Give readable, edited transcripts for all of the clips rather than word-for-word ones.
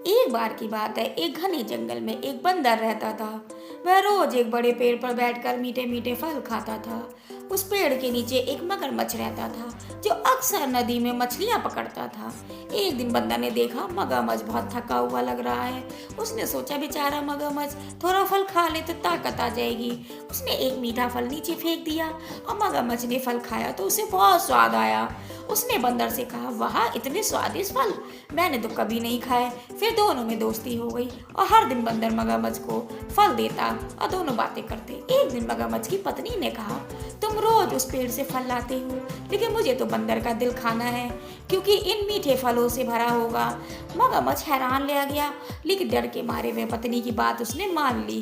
एक बार की बात है, एक घने जंगल में एक बंदर रहता था। वह रोज एक बड़े पेड़ पर बैठकर मीठे मीठे फल खाता था। उस पेड़ के नीचे एक मगरमच्छ रहता था, जो अक्सर नदी में मछलियां पकड़ता था। एक दिन बंदर ने देखा मगरमच्छ बहुत थका हुआ लग रहा है। उसने सोचा बेचारा मगरमच्छ थोड़ा फल खा ले तो ताकत आ जाएगी। उसने एक मीठा फल नीचे फेंक दिया और मगरमच्छ ने फल खाया तो उसे बहुत स्वाद आया। उसने बंदर से कहा, वाह, इतने स्वादिष्ट फल मैंने तो कभी नहीं खाए। फिर दोनों में दोस्ती हो गई और हर दिन बंदर मगरमच्छ को फल देता और दोनों बातें करते। एक दिन मगरमच्छ की पत्नी ने कहा, तुम रोज उस पेड़ से फल लाते हो, लेकिन मुझे तो बंदर का दिल खाना है, क्योंकि इन मीठे फलों से भरा होगा। मगरमच्छ हैरान रह गया, लेकिन डर के मारे वह पत्नी की बात उसने मान ली।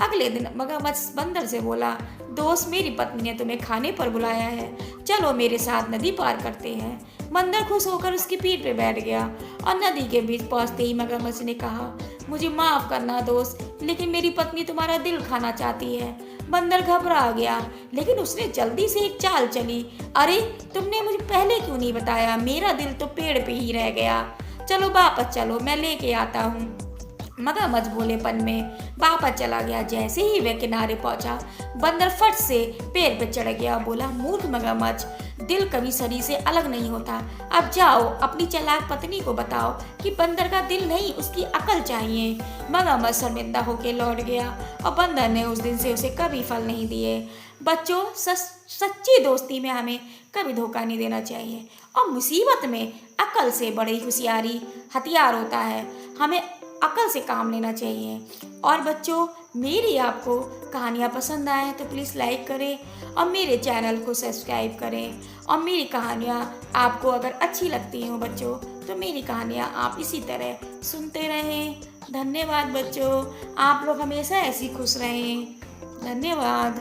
अगले दिन मगरमच्छ बंदर से बोला, दोस्त, मेरी पत्नी ने तुम्हें खाने पर बुलाया है, चलो मेरे साथ नदी पार करते हैं। बंदर खुश होकर उसकी पीठ पे बैठ गया और नदी के बीच पहुंचते ही मगरमच्छ ने कहा, मुझे माफ करना दोस्त, लेकिन मेरी पत्नी तुम्हारा दिल खाना चाहती है। बंदर घबरा गया, लेकिन उसने जल्दी से एक चाल चली। अरे, तुमने मुझे पहले क्यों नहीं बताया? मेरा दिल तो पेड़ पे ही रह गया। चलो वापस चलो, मैं लेके आता हूँ। मगरमच्छ भोलेपन में वापस चला गया। जैसे ही वह किनारे पहुंचा, बंदर फट से पेड़ पर चढ़ गया। बोला, मूर्ख मगरमच्छ, दिल कभी शरीर से अलग नहीं होता। अब जाओ अपनी चालाक पत्नी को बताओ कि बंदर का दिल नहीं, उसकी अकल चाहिए। मगरमच्छ शर्मिंदा होकर लौट गया और बंदर ने उस दिन से उसे कभी फल नहीं दिए। बच्चों, सच्ची दोस्ती में हमें कभी धोखा नहीं देना चाहिए और मुसीबत में अकल से बड़ी होशियारी हथियार होता है। हमें अकल से काम लेना चाहिए। और बच्चों, मेरी आपको कहानियाँ पसंद आए तो प्लीज़ लाइक करें और मेरे चैनल को सब्सक्राइब करें। और मेरी कहानियाँ आपको अगर अच्छी लगती हों बच्चों, तो मेरी कहानियाँ आप इसी तरह सुनते रहें। धन्यवाद बच्चों, आप लोग हमेशा ऐसी खुश रहें। धन्यवाद।